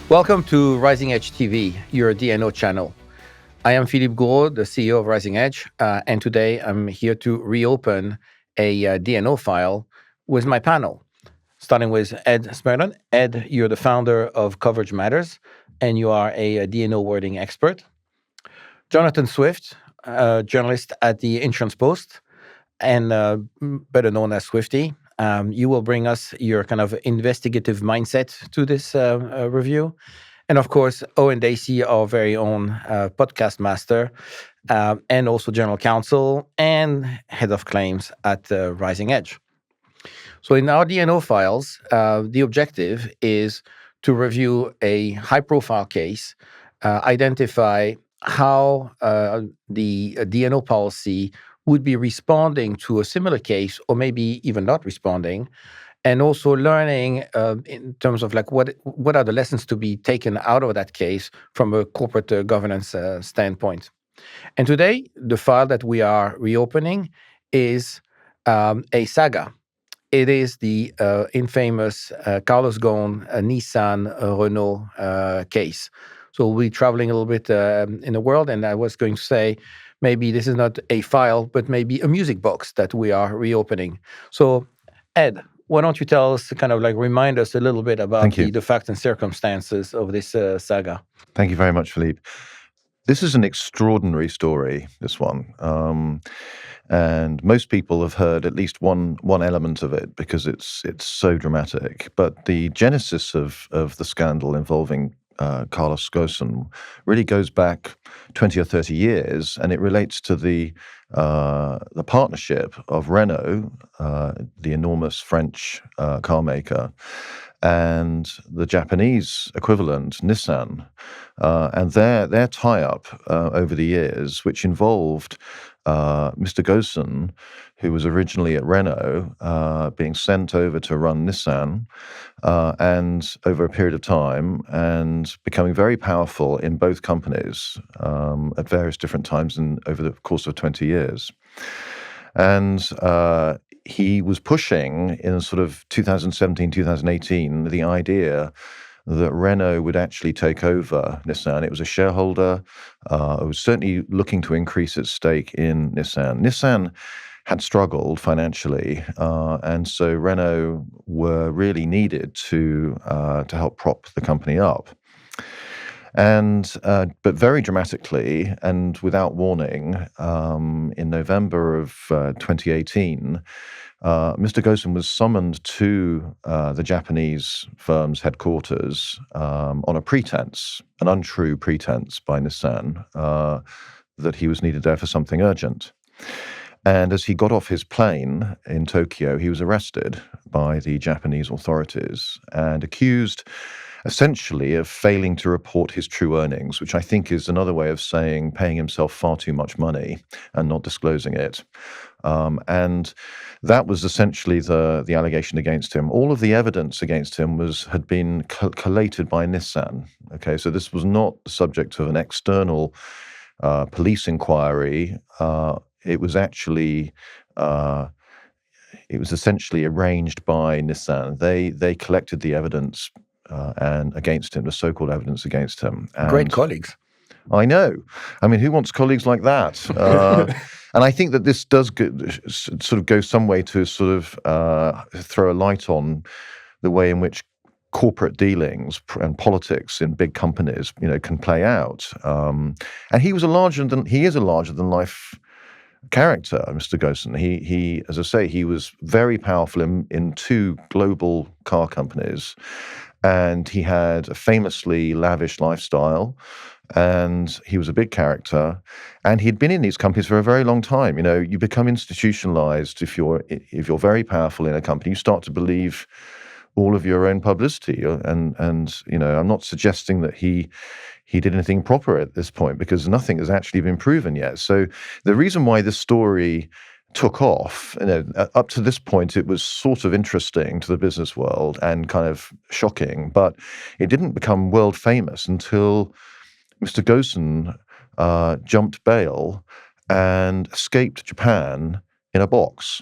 Welcome to Rising Edge TV, your D&O channel. I am Philippe Gouraud, the CEO of Rising Edge, and today I'm here to reopen a D&O file with my panel, starting with Ed Smerlin. Ed, you're the founder of Coverage Matters, and you are a D&O wording expert. Jonathan Swift, a journalist at the Insurance Post, and better known as Swifty. You will bring us your kind of investigative mindset to this review. And of course, Owen Dacey, our very own podcast master, and also general counsel and head of claims at Rising Edge. So in our D&O files, the objective is to review a high-profile case, identify how the D&O policy would be responding to a similar case, or maybe even not responding, and also learning in terms of like what are the lessons to be taken out of that case from a corporate governance standpoint. And today, the file that we are reopening is a saga. It is the infamous Carlos Ghosn-Nissan Renault case. So we'll be traveling a little bit in the world, and I was going to say, maybe this is not a file, but maybe a music box that we are reopening. So, Ed, why don't you tell us, kind of like remind us a little bit about the facts and circumstances of this saga? Thank you very much, Philippe. This is an extraordinary story, this one. And most people have heard at least one element of it because it's so dramatic. But the genesis of the scandal involving Carlos Ghosn really goes back 20 or 30 years, and it relates to the partnership of Renault, the enormous French car maker, and the Japanese equivalent, Nissan, and their tie-up over the years, which involved Mr. Ghosn, who was originally at Renault, being sent over to run Nissan, and over a period of time, and becoming very powerful in both companies at various different times over the course of 20 years. And he was pushing in sort of 2017, 2018, the idea that Renault would actually take over Nissan. It was a shareholder. It was certainly looking to increase its stake in Nissan. Nissan had struggled financially, and so Renault were really needed to help prop the company up. And but very dramatically and without warning, in November of 2018, Mr. Ghosn was summoned to the Japanese firm's headquarters on a pretense, an untrue pretense by Nissan, that he was needed there for something urgent. And as he got off his plane in Tokyo, he was arrested by the Japanese authorities and accused essentially of failing to report his true earnings, which I think is another way of saying paying himself far too much money and not disclosing it. And that was essentially the allegation against him. All of the evidence against him had been collated by Nissan. Okay, so this was not the subject of an external police inquiry. It was actually it was essentially arranged by Nissan. They collected the evidence and against him, the so-called evidence against him. And great colleagues. I know. I mean, who wants colleagues like that? And I think that this does sort of go some way to sort of throw a light on the way in which corporate dealings and politics in big companies, can play out. And he is a larger than life character, Mr. Ghosn. He, as I say, he was very powerful in two global car companies, and he had a famously lavish lifestyle, and he was a big character, and he'd been in these companies for a very long time. You become institutionalized if you're very powerful in a company. You start to believe all of your own publicity, and I'm not suggesting that he did anything proper at this point, because nothing has actually been proven yet. So the reason why this story took off, up to this point, it was sort of interesting to the business world and kind of shocking, but it didn't become world famous until Mr. Ghosn jumped bail and escaped Japan in a box.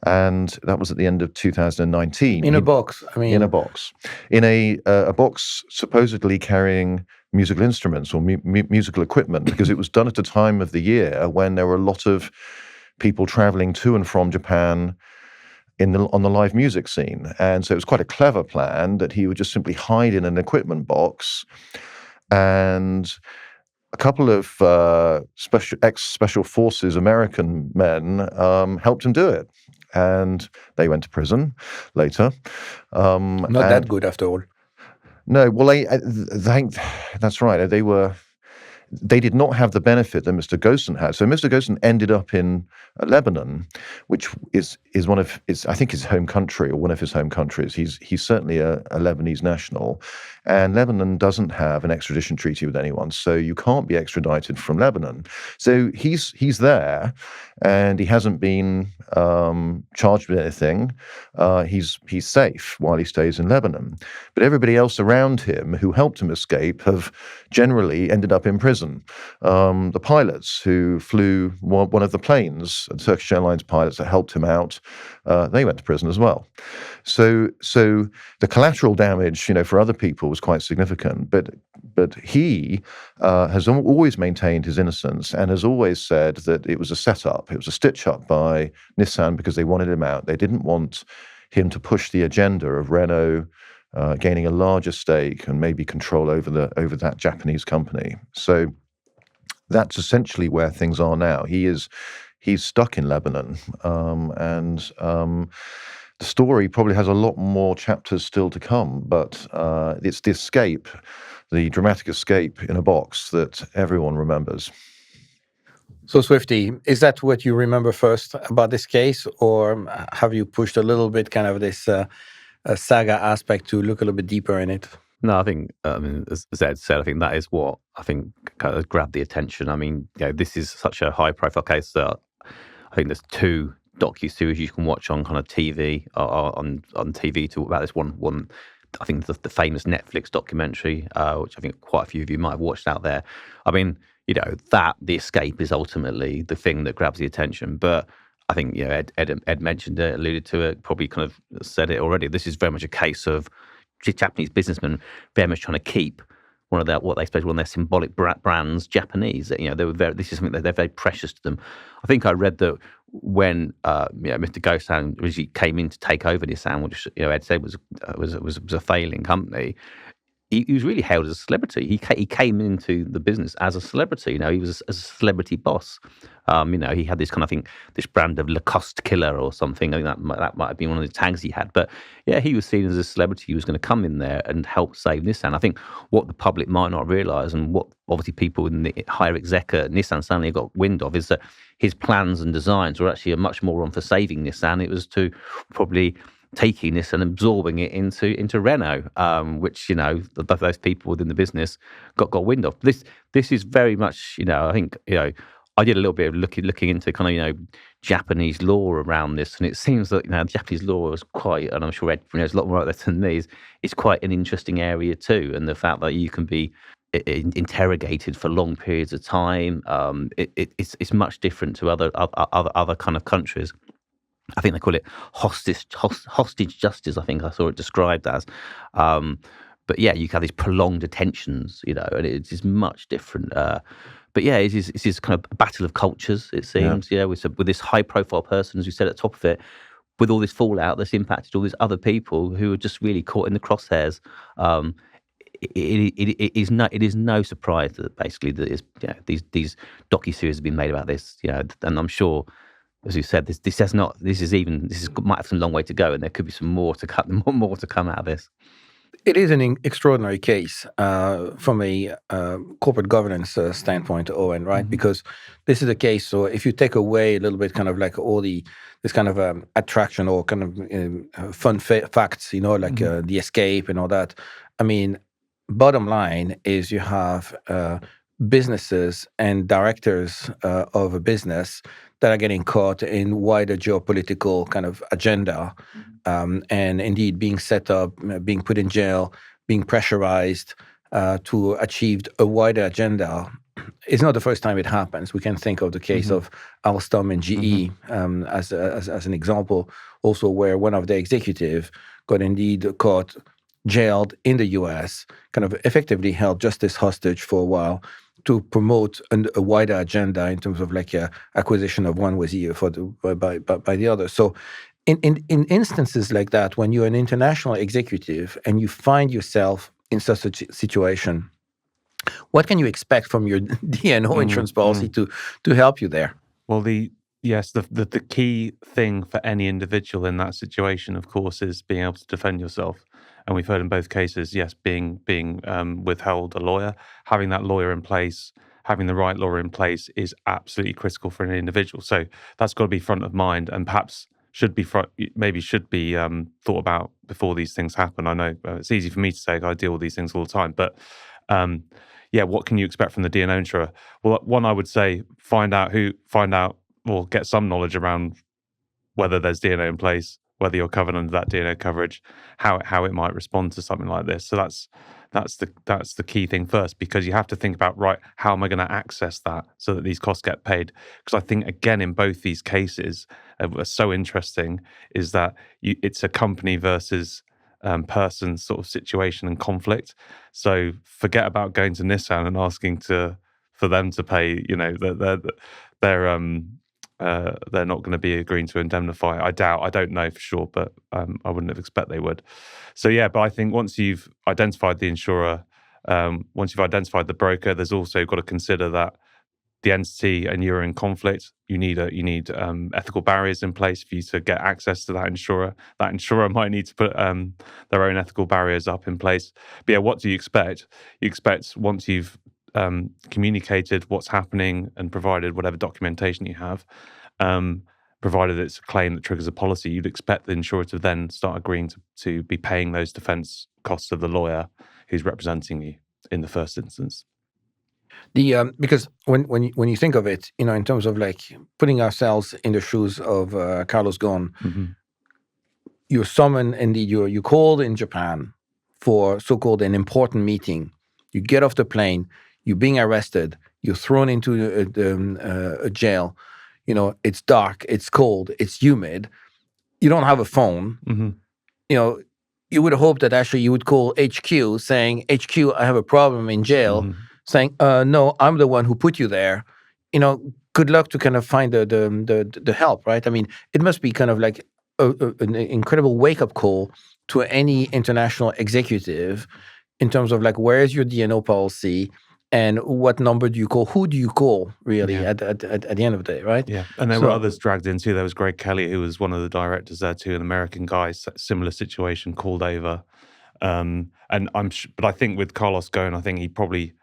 And that was at the end of 2019. In a box. In a box. In a box supposedly carrying musical instruments or musical equipment, because it was done at a time of the year when there were a lot of people traveling to and from Japan on the live music scene. And so it was quite a clever plan that he would just simply hide in an equipment box, and a couple of ex-special forces American men helped him do it. And they went to prison later. Not that good after all. No, well, that's right. They did not have the benefit that Mr. Ghosn had. So Mr. Ghosn ended up in Lebanon, which is one of I think his home country, or one of his home countries. He's certainly a Lebanese national, and Lebanon doesn't have an extradition treaty with anyone, so you can't be extradited from Lebanon. So he's there, and he hasn't been charged with anything. He's safe while he stays in Lebanon. But everybody else around him who helped him escape have generally ended up in prison. The pilots who flew one of the planes, the Turkish Airlines pilots that helped him out, they went to prison as well. So the collateral damage, for other people was quite significant. But he has always maintained his innocence and has always said that it was a setup, it was a stitch-up by Nissan because they wanted him out. They didn't want him to push the agenda of Renault gaining a larger stake and maybe control over that Japanese company. So that's essentially where things are now. He's stuck in Lebanon, and the story probably has a lot more chapters still to come. But it's the escape, the dramatic escape in a box that everyone remembers. So, Swifty, is that what you remember first about this case, or have you pushed a little bit kind of this saga aspect to look a little bit deeper in it? No, I think, as Ed said, I think that is what I think kind of grabbed the attention. I mean, this is such a high-profile case that I think there's 2 docu-series you can watch on kind of TV, on TV to about this one. I think the famous Netflix documentary, which I think quite a few of you might have watched out there. I mean, that the escape is ultimately the thing that grabs the attention. But I think, Ed mentioned it, alluded to it, probably kind of said it already. This is very much a case of Japanese businessmen very much trying to keep one of their symbolic brands Japanese. This is something that they're very precious to them. I think I read that when Mr. Ghosn originally came in to take over Nissan, which Ed said was a failing company. He was really hailed as a celebrity. He came into the business as a celebrity. He was as a celebrity boss. He had this kind of, I think, this brand of Lacoste killer or something. I think that might have been one of the tags he had. But yeah, he was seen as a celebrity who was going to come in there and help save Nissan. I think what the public might not realise, and what obviously people in the higher exec at Nissan suddenly got wind of, is that his plans and designs were actually much more on for saving Nissan. It was to probably taking this and absorbing it into Renault, which those people within the business got wind of. This is very much I think I did a little bit of looking into kind of Japanese law around this, and it seems that Japanese law is quite, and I'm sure Ed knows a lot more about this than me, is quite an interesting area too, and the fact that you can be interrogated for long periods of time, it's much different to other kind of countries. I think they call it hostage justice. I think I saw it described as. But yeah, you have these prolonged detentions, and it is much different. But yeah, it is kind of a battle of cultures, it seems. Yeah, with this high-profile person, as you said at the top of it, with all this fallout that's impacted all these other people who are just really caught in the crosshairs. It is no surprise that basically these docu-series have been made about this. And I'm sure, as you said, this might have some long way to go, and there could be some more to come out of this. It is an extraordinary case from a corporate governance standpoint, Owen, right? Mm-hmm. Because this is a case. So if you take away a little bit, kind of like all this kind of attraction or kind of fun facts, like the escape and all that. I mean, bottom line is you have businesses and directors of a business that are getting caught in wider geopolitical kind of agenda, and indeed being set up, being put in jail, being pressurized to achieve a wider agenda it's not the first time it happens. We can think of the case of Alstom and GE as an example, also where one of the executive got indeed caught, jailed in the U.S., kind of effectively held justice hostage for a while to promote a wider agenda in terms of like acquisition of one was by the other. So in instances like that, when you're an international executive and you find yourself in such a situation, what can you expect from your D&O insurance policy to help you there? Well, the key thing for any individual in that situation, of course, is being able to defend yourself. And we've heard in both cases, yes, being withheld a lawyer, having that lawyer in place, having the right lawyer in place is absolutely critical for an individual. So that's got to be front of mind, and perhaps should be thought about before these things happen. I know it's easy for me to say, I deal with these things all the time, but what can you expect from the D&O insurer? Well, one, I would say find out or get some knowledge around whether there's D&O in place, whether you're covered under that D&O coverage, how it might respond to something like this. So that's the key thing first, because you have to think about, right, how am I going to access that so that these costs get paid? Because I think, again, in both these cases, what's so interesting is that it's a company versus person sort of situation and conflict. So forget about going to Nissan and asking for them to pay. You know, they're not going to be agreeing to indemnify. I don't know for sure, but I wouldn't have expect they would. So yeah, but I think once you've identified the insurer, once you've identified the broker, there's also got to consider that the entity and you're in conflict. You need ethical barriers in place for you to get access to that insurer. That insurer might need to put their own ethical barriers up in place. But yeah, what do you expect? You expect once you've communicated what's happening and provided whatever documentation you have, provided it's a claim that triggers a policy, you'd expect the insurer to then start agreeing to be paying those defense costs of the lawyer who's representing you in the first instance. Because when you think of it, you know, in terms of like putting ourselves in the shoes of Carlos Ghosn, you're summoned, indeed, you called in Japan for so-called an important meeting. You get off the plane, you're being arrested, you're thrown into a jail. You know, it's dark, it's cold, it's humid. You don't have a phone. You know, you would hope that actually you would call HQ saying, HQ, I have a problem in jail. Saying, no, I'm the one who put you there. You know, good luck to kind of find the help, right? I mean, it must be kind of like an incredible wake-up call to any international executive in terms of like, where is your D&O policy and what number do you call? Who do you call, really, at the end of the day, right? Yeah, and there were others dragged in too. There was Greg Kelly, who was one of the directors there too, an American guy, similar situation, called over. And but I think with Carlos Ghosn, I think he probably,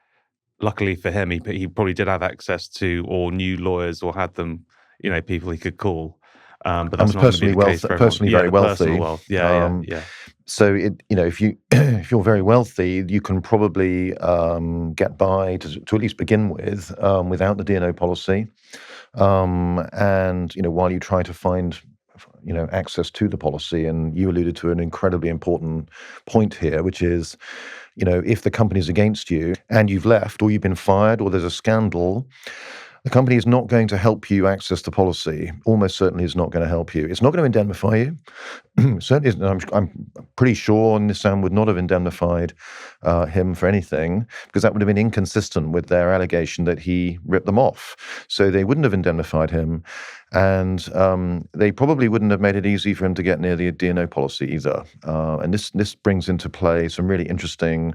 luckily for him, he probably did have access to or knew lawyers or had them, you know, people he could call. But that's not personally going to be the case for everyone. Personally very wealthy. Yeah. So if you're very wealthy, you can probably get by to at least begin with without the D&O policy, and while you try to find access to the policy. And you alluded to an incredibly important point here, which is, if the company's against you and you've left or you've been fired or there's a scandal, the company is not going to help you access the policy. Almost certainly is not going to help you. It's not going to indemnify you. Certainly isn't. I'm pretty sure Nissan would not have indemnified him for anything, because that would have been inconsistent with their allegation that he ripped them off. So they wouldn't have indemnified him. And they probably wouldn't have made it easy for him to get near the D&O policy either. And this brings into play some really interesting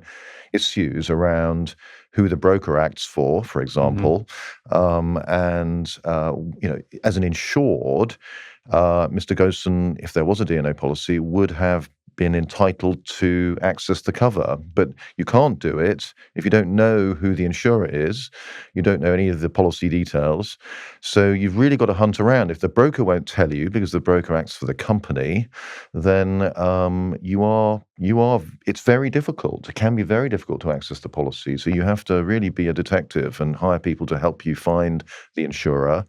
issues around who the broker acts for example. And as an insured, Mr. Ghosn, if there was a D&O policy, would have been entitled to access the cover. But you can't do it if you don't know who the insurer is. You don't know any of the policy details. So you've really got to hunt around. If the broker won't tell you because the broker acts for the company, then it's very difficult. It can be very difficult to access the policy. So you have to really be a detective and hire people to help you find the insurer,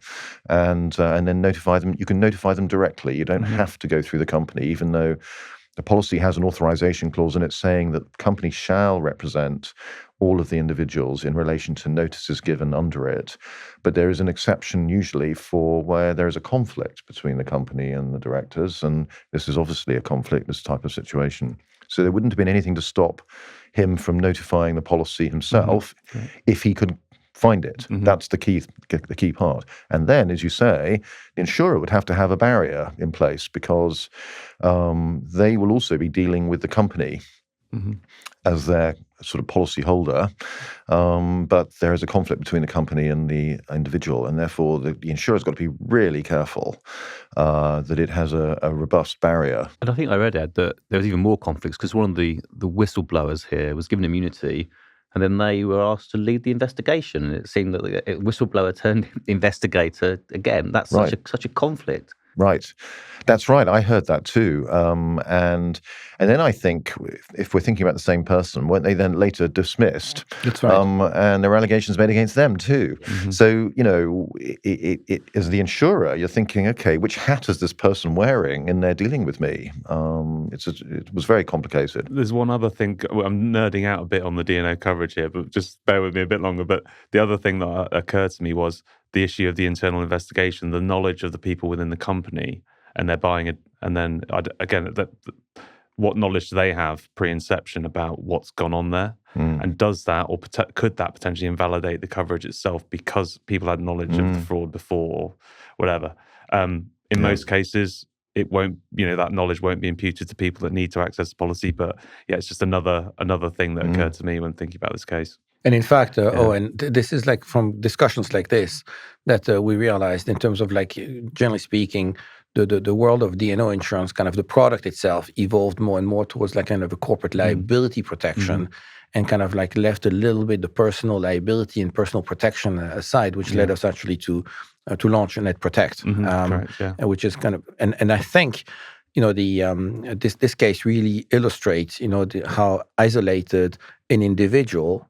and then notify them. You can notify them directly. You don't have to go through the company, even though The policy has an authorization clause, and it's saying that the company shall represent all of the individuals in relation to notices given under it. But there is an exception usually for where there is a conflict between the company and the directors, and this is obviously a conflict, this type of situation. So there wouldn't have been anything to stop him from notifying the policy himself if he could find it. That's the key part. And then, as you say, the insurer would have to have a barrier in place because they will also be dealing with the company as their sort of policy holder, but there is a conflict between the company and the individual, and therefore the insurer's got to be really careful that it has a robust barrier. And I think I read, Ed, that there was even more conflicts because one of the whistleblowers here was given immunity, and then they were asked to lead the investigation, and it seemed that the whistleblower turned investigator again. That's such a conflict. Right. That's right. I heard that too. And then I think if we're thinking about the same person, weren't they then later dismissed? That's right. And there were allegations made against them too. So, it as the insurer, you're thinking, okay, which hat is this person wearing in their dealing with me? It was very complicated. There's one other thing. I'm nerding out a bit on the D&O coverage here, but just bear with me a bit longer. But the other thing that occurred to me was the issue of the internal investigation, the knowledge of the people within the company, and they're buying it. And then what knowledge do they have pre-inception about what's gone on there? And does that, or could that potentially invalidate the coverage itself because people had knowledge of the fraud before or whatever? In most cases, it won't, that knowledge won't be imputed to people that need to access the policy. But yeah, it's just another thing that occurred to me when thinking about this case. And in fact, this is like from discussions like this that we realized in terms of like, generally speaking, the world of D&O insurance, kind of the product itself evolved more and more towards like kind of a corporate liability protection and kind of like left a little bit the personal liability and personal protection aside, which led us actually to launch Net Protect, which is kind of, and I think, this case really illustrates, how isolated an individual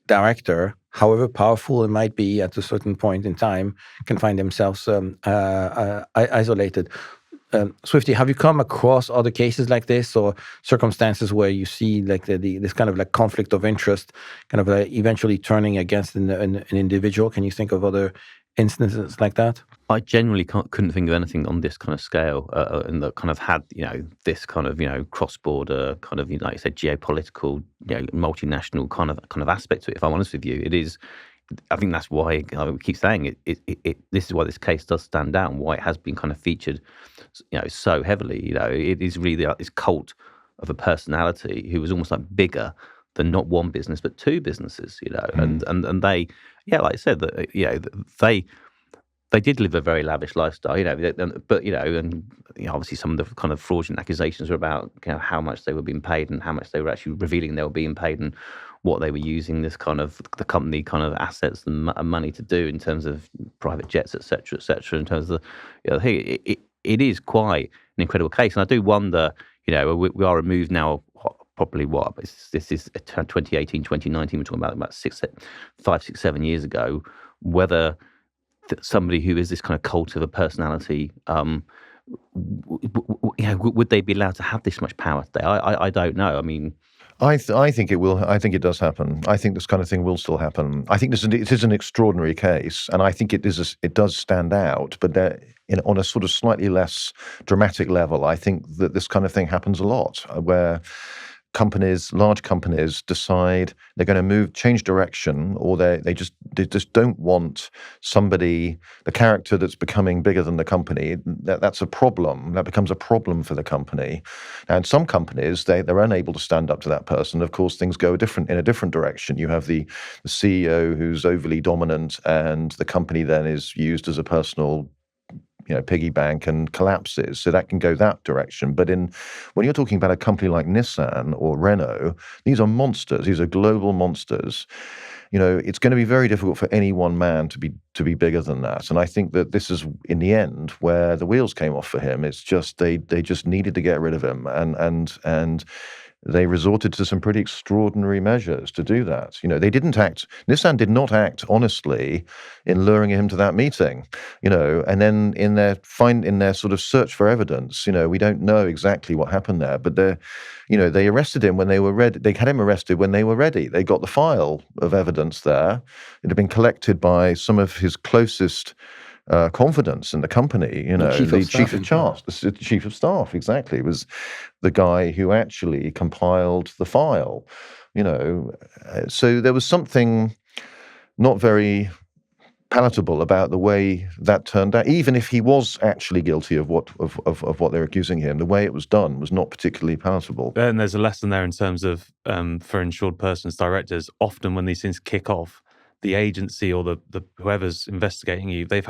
director, however powerful it might be at a certain point in time, can find themselves isolated. Swifty, have you come across other cases like this or circumstances where you see like this kind of like conflict of interest kind of eventually turning against an individual? Can you think of other instances like that? I genuinely couldn't think of anything on this kind of scale and that kind of had, this kind of, cross-border kind of, like you said, geopolitical, multinational kind of aspect to it. If I'm honest with you, it is. I think that's why I keep saying it. This is why this case does stand out and why it has been kind of featured, so heavily. It is really this cult of a personality who was almost like bigger than not one business but two businesses. And they, like I said, that they did live a very lavish lifestyle. But obviously some of the kind of fraudulent accusations were about how much they were being paid and how much they were actually revealing they were being paid and what they were using this kind of the company kind of assets and money to do in terms of private jets, et cetera, in terms of it is quite an incredible case. And I do wonder, we are removed now, probably this is 2018, 2019, we're talking about 5, 6, 7 years ago, whether somebody who is this kind of cult of a personality, would they be allowed to have this much power today? I don't know. I mean, I think it will. I think it does happen. I think this kind of thing will still happen. I think it is an extraordinary case, and I think it does stand out. But on a sort of slightly less dramatic level, I think that this kind of thing happens a lot, where large companies decide they're going to change direction, or they just don't want the character that's becoming bigger than the company. That's a problem. That becomes a problem for the company. And some companies, they're unable to stand up to that person. Of course, things go in a different direction. You have the CEO who's overly dominant, and the company then is used as a personal piggy bank and collapses. So that can go that direction. But when you're talking about a company like Nissan or Renault, these are monsters. These are global monsters. It's going to be very difficult for any one man to be bigger than that. And I think that this is, in the end, where the wheels came off for him. It's just they just needed to get rid of him. And they resorted to some pretty extraordinary measures to do that. Nissan did not act honestly in luring him to that meeting, and then in their sort of search for evidence, we don't know exactly what happened there, but they arrested him when they were ready. They had him arrested when they were ready. They got the file of evidence there. It had been collected by some of his closest confidence in the company, the chief of staff, exactly, was the guy who actually compiled the file, so there was something not very palatable about the way that turned out. Even if he was actually guilty of what they're accusing him, the way it was done was not particularly palatable. And there's a lesson there in terms of for insured persons directors, often when these things kick off, the agency or the whoever's investigating you, they've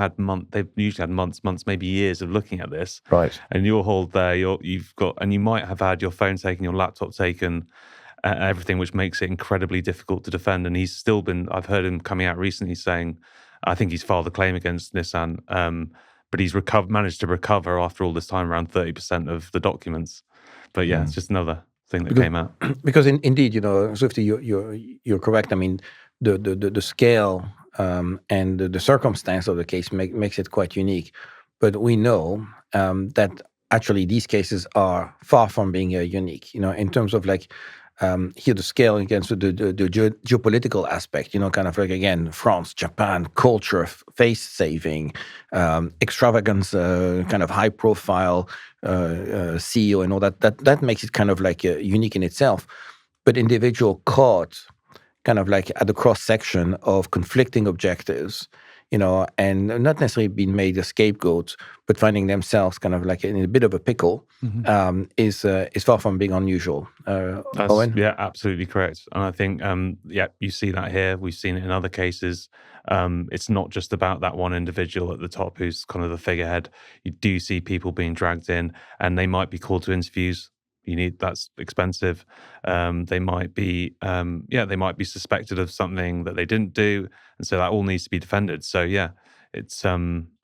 usually had months, maybe years of looking at this. Right. And you're hauled there, and you might have had your phone taken, your laptop taken, everything, which makes it incredibly difficult to defend. And he's still I've heard him coming out recently saying, I think he's filed a claim against Nissan, but he's managed to recover after all this time around 30% of the documents. But yeah, it's just another thing that came out. Because indeed, Swifty, you're correct. I mean, the scale and the circumstance of the case makes it quite unique. But we know that actually these cases are far from being unique. In terms of here the scale against the geopolitical aspect, kind of again, France, Japan, culture, face saving, extravagance, kind of high profile CEO and all that makes it kind of unique in itself. But individual caught kind of at the cross section of conflicting objectives, and not necessarily being made a scapegoat, but finding themselves kind of in a bit of a pickle, is far from being unusual. Owen? Yeah, absolutely correct. And I think, you see that here. We've seen it in other cases. It's not just about that one individual at the top who's kind of the figurehead. You do see people being dragged in, and they might be called to interviews. That's expensive. They might be, suspected of something that they didn't do, and so that all needs to be defended. So yeah, it's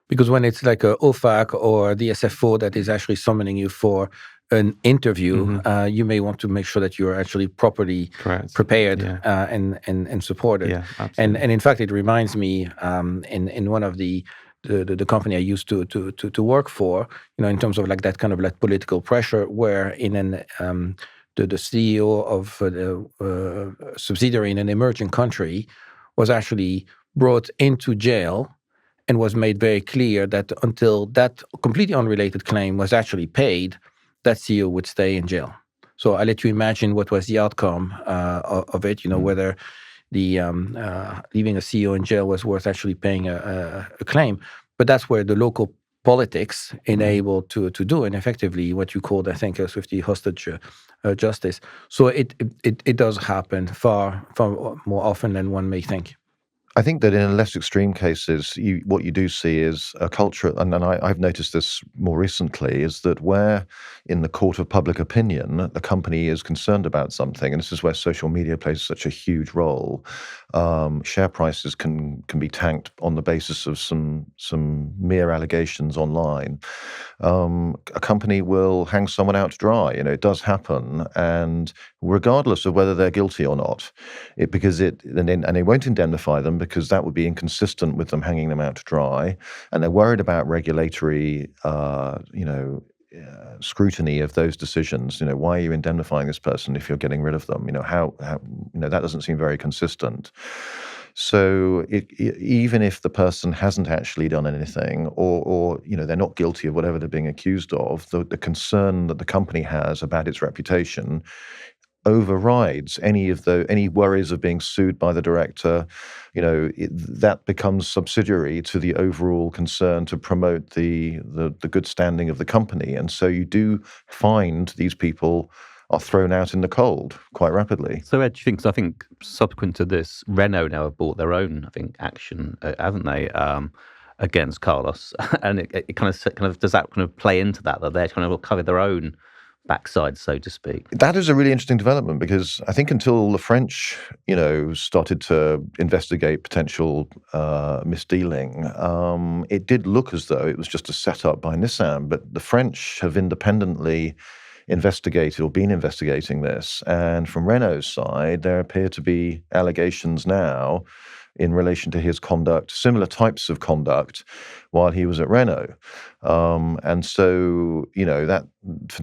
because when it's like a OFAC or the SFO that is actually summoning you for an interview, you may want to make sure that you're actually properly prepared and supported. Yeah, absolutely. And in fact, it reminds me in one of the company I used to work for, in terms of that kind of political pressure, where the CEO of a subsidiary in an emerging country was actually brought into jail and was made very clear that until that completely unrelated claim was actually paid, that CEO would stay in jail. So I let you imagine what was the outcome of it, whether the leaving a CEO in jail was worth actually paying a claim. But that's where the local politics enable to do, and effectively what you called, I think, Swifty, hostage justice. So it does happen far more often than one may think. I think that in less extreme cases, what you do see is a culture, and I've noticed this more recently, is that where in the court of public opinion, the company is concerned about something, and this is where social media plays such a huge role, share prices can be tanked on the basis of some mere allegations online. A company will hang someone out to dry. It does happen, and regardless of whether they're guilty or not, and they won't indemnify them because that would be inconsistent with them hanging them out to dry, and they're worried about regulatory, scrutiny of those decisions. Why are you indemnifying this person if you're getting rid of them? How that doesn't seem very consistent. So even if the person hasn't actually done anything, or they're not guilty of whatever they're being accused of, the concern that the company has about its reputation overrides any worries of being sued by the director. That becomes subsidiary to the overall concern to promote the good standing of the company. And so you do find these people are thrown out in the cold quite rapidly. So Ed, do you think? So I think subsequent to this, Renault now have bought their own, action, haven't they, against Carlos? And it kind of does that kind of play into that they're kind of cover their own backside, so to speak? That is a really interesting development, because I think until the French, started to investigate potential misdealing, it did look as though it was just a setup by Nissan. But the French have independently investigated or been investigating this. And from Renault's side, there appear to be allegations now in relation to his conduct, similar types of conduct, while he was at Renault. And so, that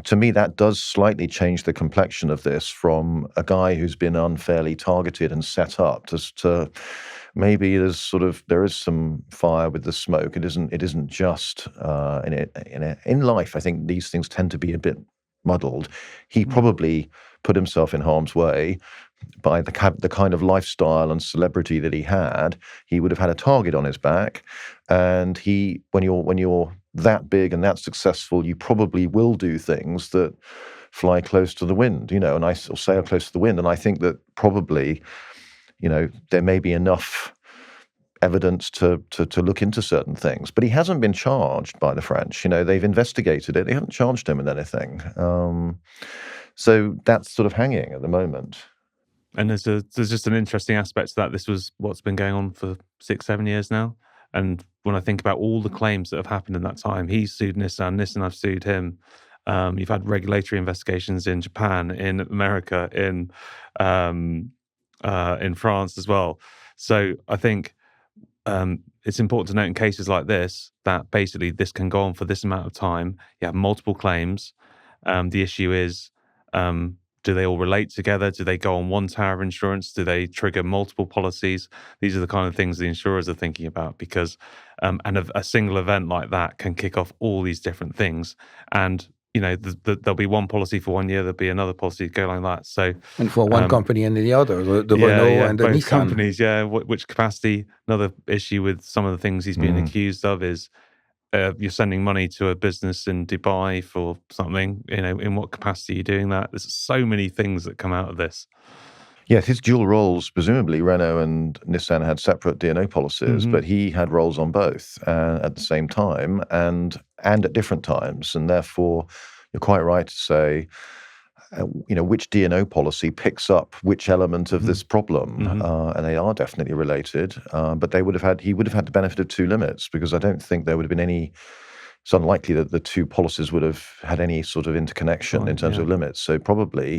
to me, that does slightly change the complexion of this from a guy who's been unfairly targeted and set up to maybe there is some fire with the smoke. It isn't just in life. I think these things tend to be a bit muddled. He probably put himself in harm's way by the kind of lifestyle and celebrity that he had. He would have had a target on his back, and when you're that big and that successful, you probably will do things that fly close to the wind, and I sail close to the wind. And I think that probably, there may be enough evidence to look into certain things, but he hasn't been charged by the French. They've investigated it. They haven't charged him with anything. So that's sort of hanging at the moment. And there's just an interesting aspect to that. This was what's been going on for 6-7 years now. And when I think about all the claims that have happened in that time, he's sued Nissan, Nissan have sued him. You've had regulatory investigations in Japan, in America, in France as well. So I think it's important to note in cases like this that basically this can go on for this amount of time. You have multiple claims. The issue is, do they all relate together? Do they go on one tower of insurance? Do they trigger multiple policies? These are the kind of things the insurers are thinking about, because a single event like that can kick off all these different things. And there'll be one policy for 1 year, there'll be another policy go like that. So, and for one company and the other, the Renault and the both Nissan companies, which capacity? Another issue with some of the things he's being accused of is you're sending money to a business in Dubai for something. In what capacity are you doing that? There's so many things that come out of this. Yes, his dual roles, presumably Renault and Nissan had separate D&O policies, but he had roles on both at the same time and at different times. And therefore, you're quite right to say, which D&O policy picks up which element of this problem. And they are definitely related, but he would have had the benefit of two limits, because I don't think there would have been any. It's unlikely that the two policies would have had any sort of interconnection in terms of limits. So probably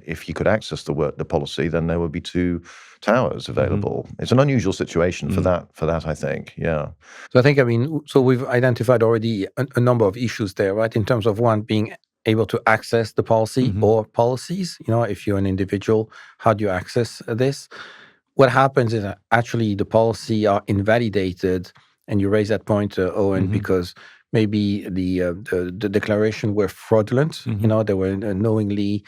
if he could access the policy, then there would be two towers available. It's an unusual situation for that, I think. Yeah. So I think, so we've identified already a number of issues there, right? In terms of one, being able to access the policy or policies. If you're an individual, how do you access this? What happens is that actually the policy are invalidated. And you raise that point, Owen, because maybe the declaration were fraudulent. There were knowingly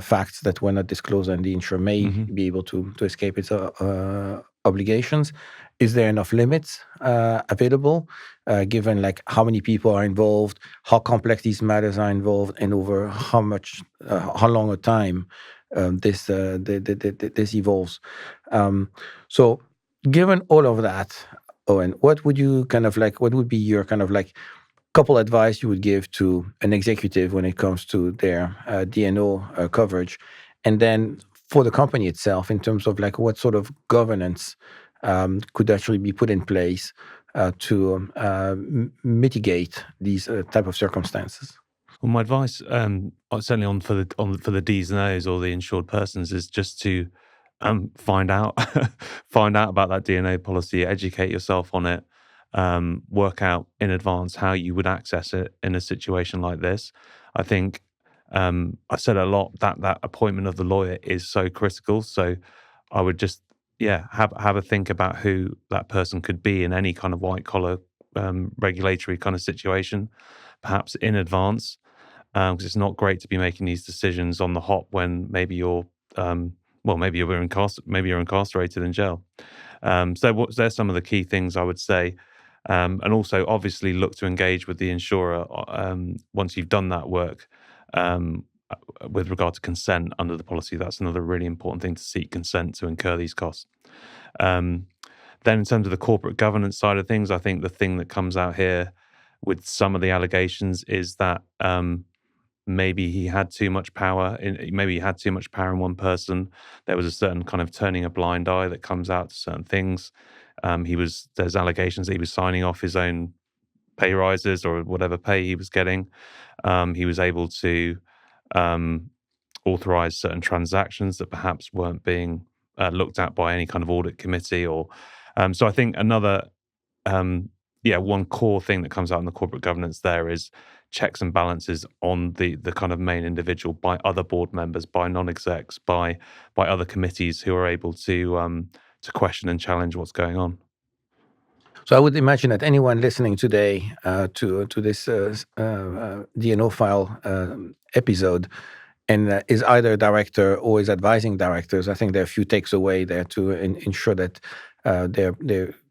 facts that were not disclosed, and the insurer may be able to escape its obligations. Is there enough limits available, given like how many people are involved, how complex these matters are involved, and over how long a time this evolves? So, given all of that, Owen, what would you what would be your couple advice you would give to an executive when it comes to their D&O coverage? And then for the company itself, in terms of what sort of governance could actually be put in place to mitigate these type of circumstances? Well, my advice, certainly for the D's and O's or the insured persons, is just to find out about that D&O policy, educate yourself on it, work out in advance how you would access it in a situation like this. I think I said a lot that appointment of the lawyer is so critical. So I would just have a think about who that person could be in any kind of white collar regulatory kind of situation, perhaps in advance, because it's not great to be making these decisions on the hop when maybe you're maybe you're incarcerated in jail. So there's some of the key things I would say. And also, obviously, look to engage with the insurer once you've done that work with regard to consent under the policy. That's another really important thing, to seek consent to incur these costs. Then in terms of the corporate governance side of things, I think the thing that comes out here with some of the allegations is that maybe he had too much power. Maybe he had too much power in one person. There was a certain kind of turning a blind eye that comes out to certain things. There's allegations that he was signing off his own pay rises or whatever pay he was getting. He was able to authorize certain transactions that perhaps weren't being looked at by any kind of audit committee. Or so I think another one core thing that comes out in the corporate governance there is checks and balances on the kind of main individual by other board members, by non-execs, by other committees who are able to question and challenge what's going on. So I would imagine that anyone listening today to this D&O file episode and is either a director or is advising directors, I think there are a few takes away there to ensure that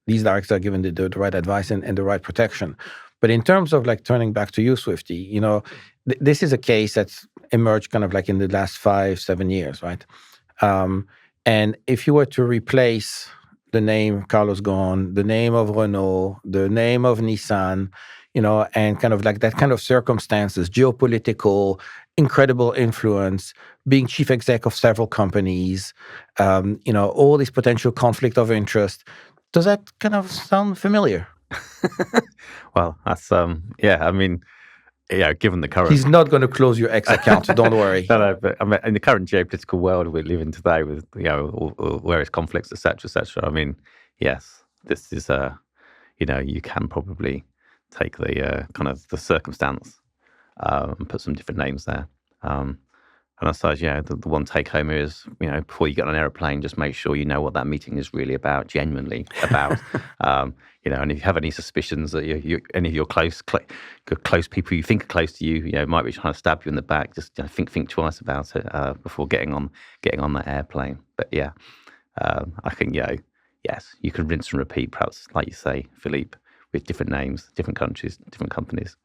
these directors are given the right advice and the right protection. But in terms of like turning back to you, Swifty, this is a case that's emerged kind of like in the last 5-7 years, right? And if you were to replace the name Carlos Ghosn, the name of Renault, the name of Nissan, and kind of like that kind of circumstances, geopolitical, incredible influence, being chief exec of several companies, all this potential conflict of interest. Does that kind of sound familiar? Well, that's given the current... He's not going to close your X account, so don't worry. No, but I mean, in the current geopolitical world we live in today with, all various conflicts, et cetera, I mean, yes, this is, you can probably take the kind of the circumstance and put some different names there. And I suppose, the one take home here is, before you get on an aeroplane, just make sure you know what that meeting is really about, genuinely about. And if you have any suspicions that any of your close people you think are close to you, might be trying to stab you in the back, just think twice about it before getting on that airplane. But I think, yes, you can rinse and repeat, perhaps, like you say, Philippe, with different names, different countries, different companies.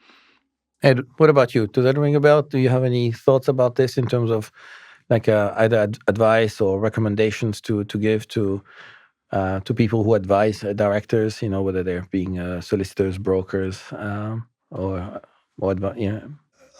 Ed, what about you? Does that ring a bell? Do you have any thoughts about this in terms of like either advice or recommendations to give to people who advise directors, whether they're being solicitors, brokers, or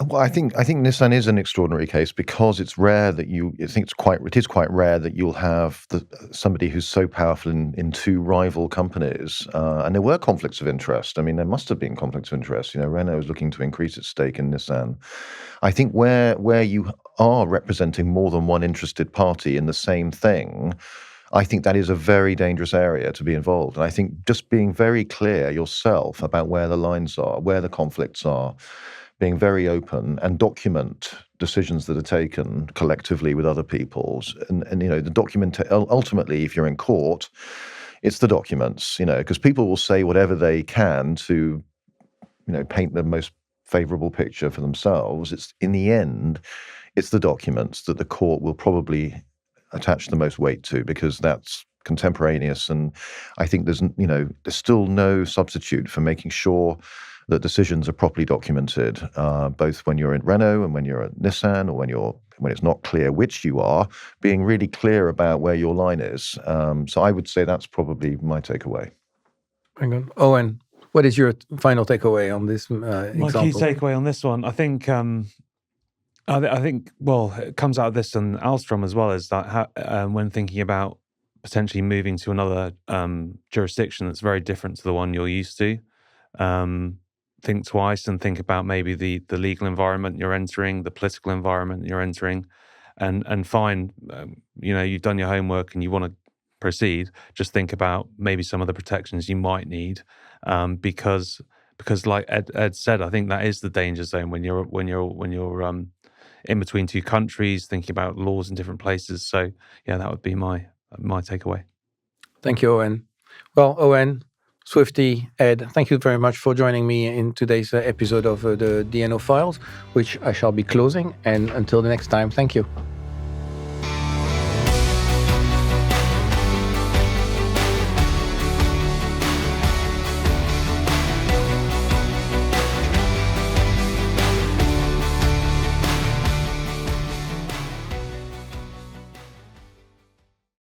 Well, I think Nissan is an extraordinary case because it's rare that it is quite rare that you'll have somebody who's so powerful in two rival companies, and there were conflicts of interest. I mean, there must have been conflicts of interest. Renault was looking to increase its stake in Nissan. I think where you are representing more than one interested party in the same thing, I think that is a very dangerous area to be involved. And I think just being very clear yourself about where the lines are, where the conflicts are, being very open and document decisions that are taken collectively with other people's, and the document, ultimately, if you're in court, it's the documents, because people will say whatever they can to, paint the most favorable picture for themselves. It's in the end, it's the documents that the court will probably attach the most weight to, because that's contemporaneous. And I think there's still no substitute for making sure that decisions are properly documented, both when you're in Renault and when you're at Nissan, or when it's not clear which you are, being really clear about where your line is. So I would say that's probably my takeaway. Hang on. Owen, what is your final takeaway on this example? My key takeaway on this one, I think, it comes out of this and Alstrom as well, is that when thinking about potentially moving to another jurisdiction that's very different to the one you're used to, think twice and think about maybe the legal environment you're entering, the political environment you're entering, and find, you've done your homework and you want to proceed. Just think about maybe some of the protections you might need, because like Ed said, I think that is the danger zone when you're in between two countries, thinking about laws in different places. So that would be my takeaway. Thank you, Owen. Well, Owen, Swifty, Ed, thank you very much for joining me in today's episode of the D&O Files, which I shall be closing. And until the next time, thank you.